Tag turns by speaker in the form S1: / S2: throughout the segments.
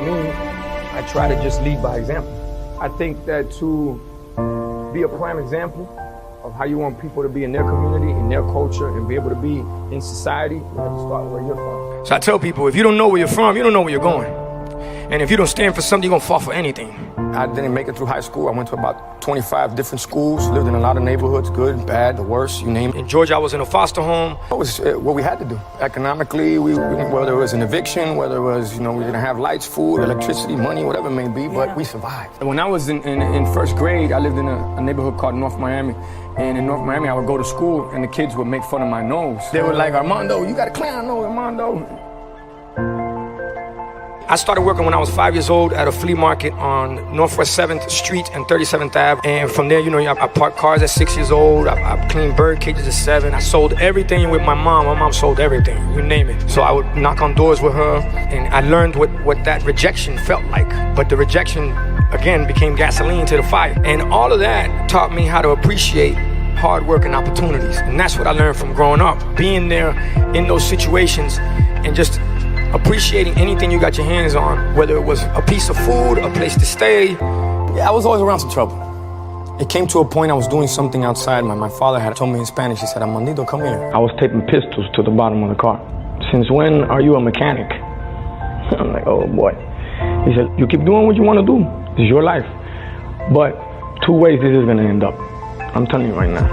S1: me, I try to just lead by example. I think that to be a prime example of how you want people to be in their community, in their culture, and be able to be in society, you have to start where you're from.
S2: So I tell people, if you don't know where you're from, you don't know where you're going. And if you don't stand for something, you're gonna fall for anything.
S1: I didn't make it through high school. I went to about 25 different schools, lived in a lot of neighborhoods, good, bad, the worst, you name it.
S2: In Georgia, I was in a foster home.
S1: It was what we had to do. Economically, whether it was an eviction, whether it was, we didn't have lights, food, electricity, money, whatever it may be, but we survived. When I was in first grade, I lived in a neighborhood called North Miami. And in North Miami, I would go to school and the kids would make fun of my nose. They were like, Armando, you got a clown nose, Armando.
S2: I started working when I was 5 years old at a flea market on Northwest 7th Street and 37th Ave. And from there, I parked cars at 6 years old. I cleaned bird cages at 7. I sold everything with my mom. My mom sold everything, you name it. So I would knock on doors with her, and I learned what that rejection felt like. But the rejection, again, became gasoline to the fire. And all of that taught me how to appreciate hard work and opportunities. And that's what I learned from growing up. Being there in those situations and just appreciating anything you got your hands on, whether it was a piece of food, a place to stay.
S1: Yeah, I was always around some trouble. It came to a point I was doing something outside. My father had told me in Spanish, he said, Armandito, come here. I was taping pistols to the bottom of the car. Since when are you a mechanic? I'm like, oh boy. He said, you keep doing what you want to do. It's your life. But 2 ways this is gonna end up. I'm telling you right now.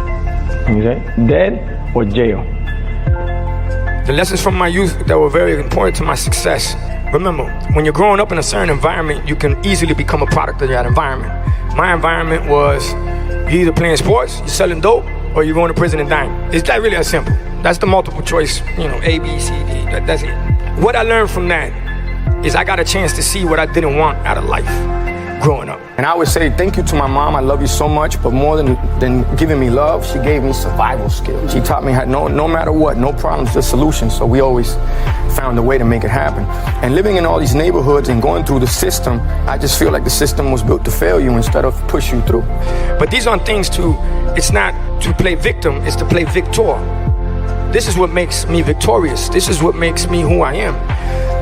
S1: He said, dead or jail.
S2: The lessons from my youth that were very important to my success. Remember, when you're growing up in a certain environment, you can easily become a product of that environment. My environment was, you're either playing sports, you're selling dope, or you're going to prison and dying. It's that really that simple. That's the multiple choice, A, B, C, D, that's it. What I learned from that is I got a chance to see what I didn't want out of life growing up.
S1: And I would say thank you to my mom. I love you so much, but more than giving me love, she gave me survival skills. She taught me how no matter what, no problems, just solutions. So we always found a way to make it happen. And living in all these neighborhoods and going through the system, I just feel like the system was built to fail you instead of push you through.
S2: But these aren't things it's not to play victim, it's to play victor. This is what makes me victorious. This is what makes me who I am.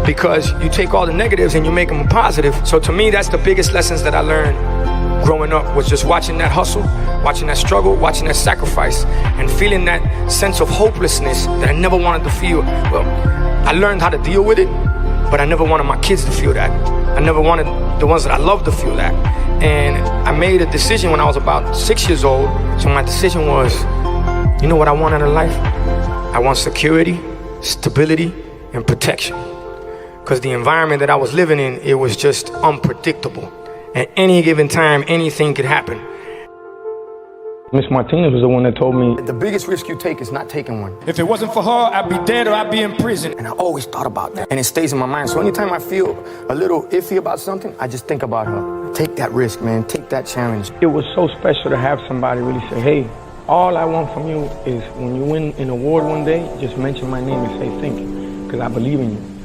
S2: Because you take all the negatives and you make them positive. So to me, that's the biggest lessons that I learned growing up, was just watching that hustle, watching that struggle, watching that sacrifice, and feeling that sense of hopelessness that I never wanted to feel. Well, I learned how to deal with it, but I never wanted my kids to feel that. I never wanted the ones that I love to feel that. And I made a decision when I was about 6 years old. So my decision was, you know what I want out of life? I want security, stability, and protection. Because the environment that I was living in, it was just unpredictable. At any given time, anything could happen.
S1: Miss Martinez was the one that told me, the biggest risk you take is not taking one.
S2: If it wasn't for her, I'd be dead or I'd be in prison.
S1: And I always thought about that. And it stays in my mind. So anytime I feel a little iffy about something, I just think about her. Take that risk, man. Take that challenge. It was so special to have somebody really say, hey, all I want from you is when you win an award one day, just mention my name and say thank you, because I believe in you.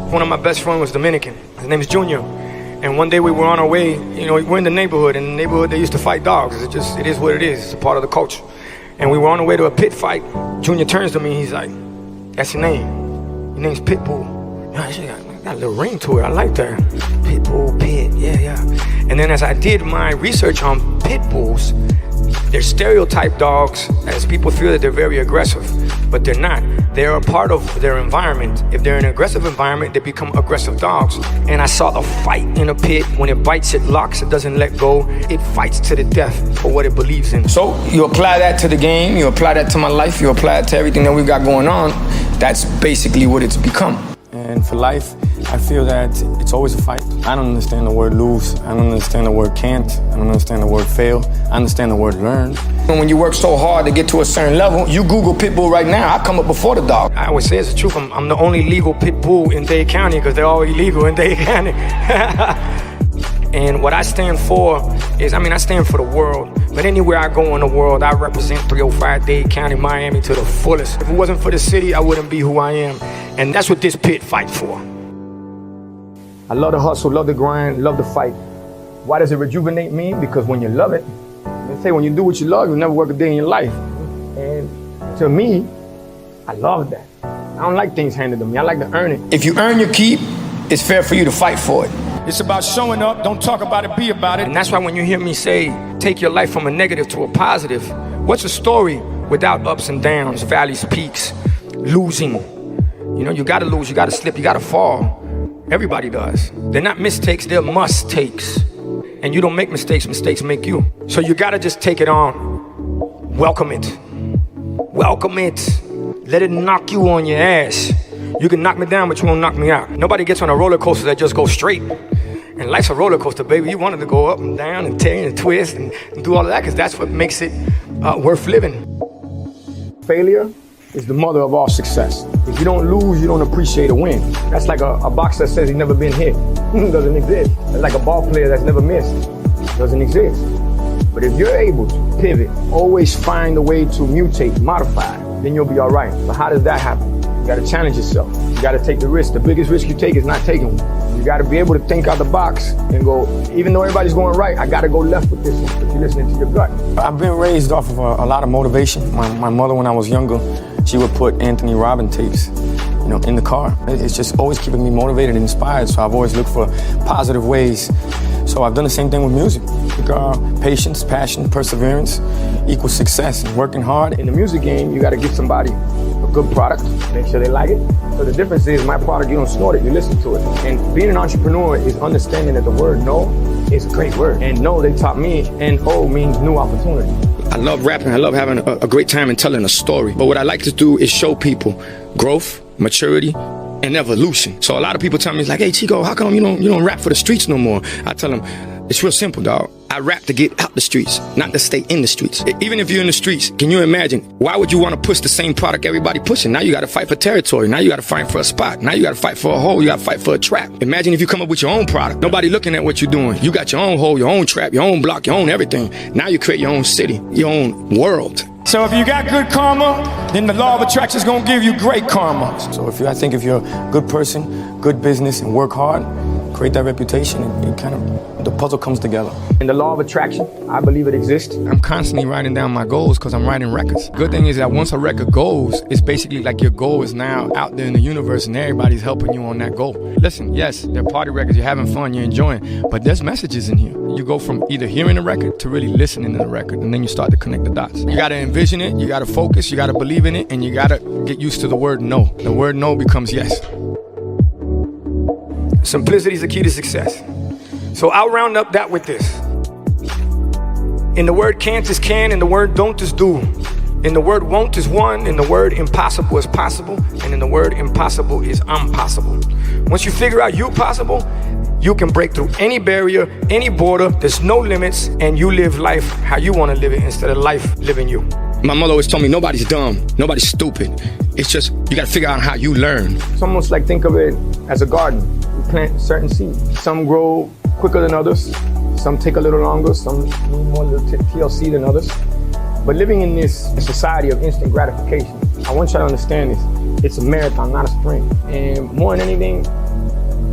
S2: One of my best friends was Dominican. His name is Junior. And one day we were on our way, we're in the neighborhood. In the neighborhood, they used to fight dogs. It is what it is. It's a part of the culture. And we were on our way to a pit fight. Junior turns to me, he's like, that's your name. Your name's Pitbull. Got a little ring to it. I like that. Pitbull, Pit, yeah. And then as I did my research on pit bulls, they're stereotype dogs, as people feel that they're very aggressive, but they're not. They're a part of their environment. If they're in an aggressive environment, they become aggressive dogs. And I saw a fight in a pit. When it bites, it locks, it doesn't let go. It fights to the death for what it believes in. So you apply that to the game, you apply that to my life, you apply it to everything that we got going on. That's basically what it's become. And for life, I feel that it's always a fight. I don't understand the word lose. I don't understand the word can't. I don't understand the word fail. I understand the word learn. And when you work so hard to get to a certain level, you Google Pitbull right now, I come up before the dog. I always say it's the truth. I'm the only legal Pitbull in Dade County because they're all illegal in Dade County. And what I stand for is, I stand for the world. But anywhere I go in the world, I represent 305 Dade County, Miami to the fullest. If it wasn't for the city, I wouldn't be who I am. And that's what this pit fight for. I love the hustle, love the grind, love the fight. Why does it rejuvenate me? Because when you love it, they say when you do what you love, you'll never work a day in your life. And to me, I love that. I don't like things handed to me. I like to earn it. If you earn your keep, it's fair for you to fight for it. It's about showing up, don't talk about it, be about it. And that's why when you hear me say, take your life from a negative to a positive, what's a story without ups and downs, valleys, peaks, losing? You know, you gotta lose, you gotta slip, you gotta fall. Everybody does. They're not mistakes, they're must-takes. And you don't make mistakes, mistakes make you. So you gotta just take it on. Welcome it. Welcome it. Let it knock you on your ass. You can knock me down, but you won't knock me out. Nobody gets on a roller coaster that just goes straight. And life's a roller coaster, baby. You want it to go up and down and tear and twist and do all of that, because that's what makes it worth living. Failure is the mother of all success. If you don't lose, you don't appreciate a win. That's like a boxer that says he's never been hit. Doesn't exist. That's like a ball player that's never missed. Doesn't exist. But if you're able to pivot, always find a way to mutate, modify, then you'll be all right. But how does that happen? You gotta challenge yourself. You gotta take the risk. The biggest risk you take is not taking one. You gotta be able to think out the box and go, even though everybody's going right, I gotta go left with this one, but you're listening to your gut. I've been raised off of a lot of motivation. My mother, when I was younger, she would put Anthony Robbins tapes, you know, in the car. It's just always keeping me motivated and inspired, so I've always looked for positive ways. So I've done the same thing with music. Patience, passion, perseverance equals success. And working hard in the music game, you gotta give somebody a good product, make sure they like it. So the difference is my product, you don't snort it, you listen to it. And being an entrepreneur is understanding that the word no is a great word. And no, they taught me, and O means new opportunity. I love rapping, I love having a great time and telling a story. But what I like to do is show people growth, maturity, and evolution. So a lot of people tell me, like, hey Chico, how come you don't rap for the streets no more? I tell them, it's real simple, dog. I rap to get out the streets, not to stay in the streets. Even if you're in the streets, can you imagine? Why would you want to push the same product everybody pushing? Now you got to fight for territory. Now you got to fight for a spot. Now you got to fight for a hole. You got to fight for a trap. Imagine if you come up with your own product. Nobody looking at what you're doing. You got your own hole, your own trap, your own block, your own everything. Now you create your own city, your own world. So if you got good karma, then the law of attraction is going to give you great karma. So I think if you're a good person, good business, and work hard, create that reputation, and kind of the puzzle comes together. And the law of attraction, I believe it exists. I'm constantly writing down my goals because I'm writing records. Good thing is that once a record goes, it's basically like your goal is now out there in the universe and everybody's helping you on that goal. Listen, yes, they're party records, you're having fun, you're enjoying, but there's messages in here. You go from either hearing a record to really listening to the record, and then you start to connect the dots. You gotta envision it, you gotta focus, you gotta believe in it, and you gotta get used to the word no. The word no becomes yes. Simplicity is the key to success. So I'll round up that with this. In the word can't is can, in the word don't is do. In the word won't is one, in the word impossible is possible, and in the word impossible is impossible. Once you figure out you're possible, you can break through any barrier, any border, there's no limits, and you live life how you want to live it instead of life living you. My mother always told me nobody's dumb, nobody's stupid. It's just, you gotta figure out how you learn. It's almost like think of it as a garden. You plant certain seeds. Some grow quicker than others. Some take a little longer. Some need more TLC than others. But living in this society of instant gratification, I want you to understand this. It's a marathon, not a sprint. And more than anything,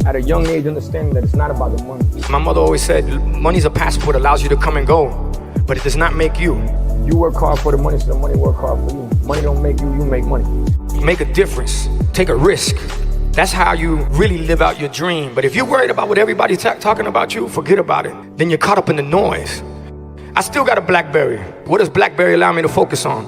S2: at a young age, understanding that it's not about the money. My mother always said, money's a passport, allows you to come and go, but it does not make you. You work hard for the money, so the money work hard for you. Money don't make you, you make money. Make a difference, take a risk. That's how you really live out your dream. But if you're worried about what everybody's talking about you, forget about it. Then you're caught up in the noise. I still got a BlackBerry. What does BlackBerry allow me to focus on?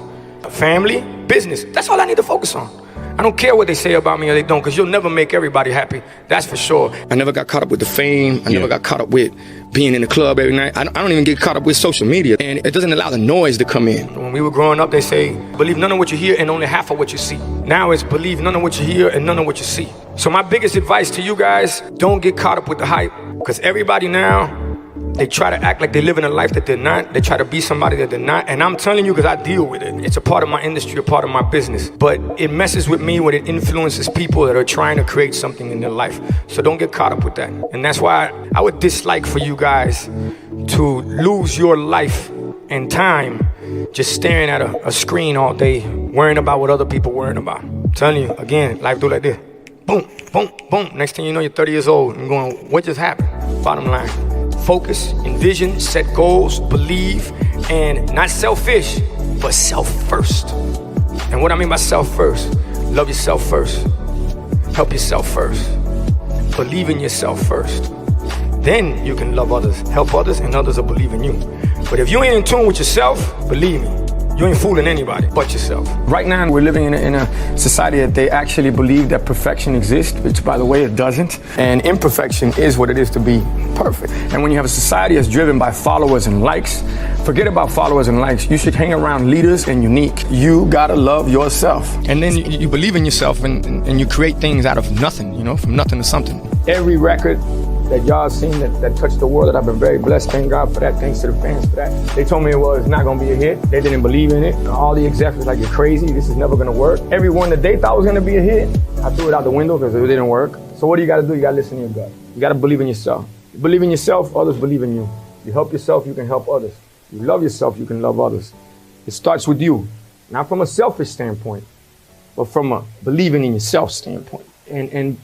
S2: Family, business. That's all I need to focus on. I don't care what they say about me or they don't, because you'll never make everybody happy. That's for sure. I never got caught up with the fame. I never got caught up with being in the club every night. I don't even get caught up with social media. And it doesn't allow the noise to come in. When we were growing up, they say, believe none of what you hear and only half of what you see. Now it's believe none of what you hear and none of what you see. So my biggest advice to you guys, don't get caught up with the hype, because everybody now, they try to act like they live in a life that they're not. They try to be somebody that they're not. And I'm telling you, because I deal with it. It's a part of my industry, a part of my business. But it messes with me when it influences people that are trying to create something in their life. So don't get caught up with that. And that's why I would dislike for you guys to lose your life and time just staring at a screen all day, worrying about what other people worrying about. I'm telling you, again, life do like this. Boom, boom, boom. Next thing you know, you're 30 years old and going, what just happened? Bottom line. Focus, envision, set goals, believe, and not selfish, but self first. And what I mean by self first, love yourself first, help yourself first, believe in yourself first. Then you can love others, help others, and others will believe in you. But if you ain't in tune with yourself, believe me, you ain't fooling anybody but yourself.
S1: Right now, we're living in a society that they actually believe that perfection exists, which, by the way, it doesn't. And imperfection is what it is to be perfect. And when you have a society that's driven by followers and likes, forget about followers and likes. You should hang around leaders and unique. You gotta love yourself.
S2: And then you believe in yourself and you create things out of nothing, you know, from nothing to something.
S1: Every record that y'all seen that touched the world, that I've been very blessed. Thank God for that. Thanks to the fans for that. They told me it was not gonna be a hit. They didn't believe in it. All the execs was like, you're crazy. This is never gonna work. Every one that they thought was gonna be a hit, I threw it out the window because it didn't work. So what do you gotta do? You gotta listen to your gut. You gotta believe in yourself. You believe in yourself, others believe in you. You help yourself, you can help others. You love yourself, you can love others. It starts with you. Not from a selfish standpoint, but from a believing in yourself standpoint. And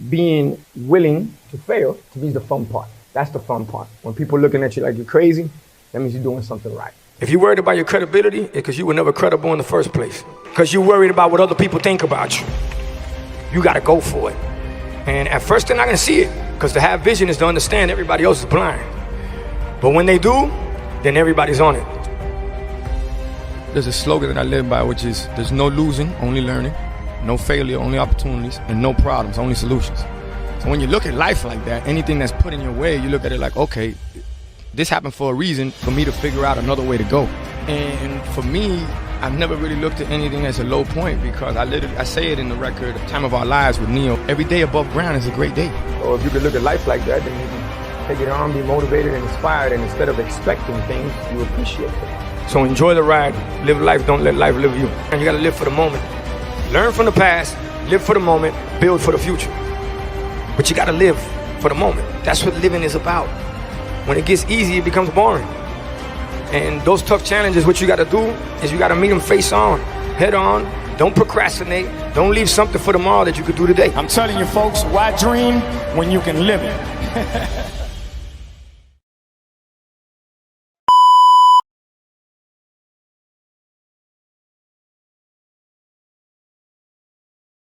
S1: being willing to fail to be the fun part. That's the fun part. When people looking at you like you're crazy, that means you're doing something right.
S2: If you're worried about your credibility, it's because you were never credible in the first place. Because you're worried about what other people think about you. You got to go for it. And at first they're not going to see it, because to have vision is to understand everybody else is blind. But when they do, then everybody's on it. There's a slogan that I live by, which is, there's no losing, only learning. No failure, only opportunities, and no problems, only solutions. So when you look at life like that, anything that's put in your way, you look at it like, okay, this happened for a reason, for me to figure out another way to go. And for me, I've never really looked at anything as a low point, because I say it in the record, Time of Our Lives with Neo, every day above ground is a great day.
S1: So if you could look at life like that, then you can take it on, be motivated and inspired, and instead of expecting things, you appreciate them.
S2: So enjoy the ride, live life, don't let life live you. And you gotta live for the moment. Learn from the past, live for the moment, build for the future. But you gotta live for the moment. That's what living is about. When it gets easy, it becomes boring. And those tough challenges, what you gotta do is you gotta meet them face on, head on. Don't procrastinate. Don't leave something for tomorrow that you could do today.
S1: I'm telling you folks, why dream when you can live it?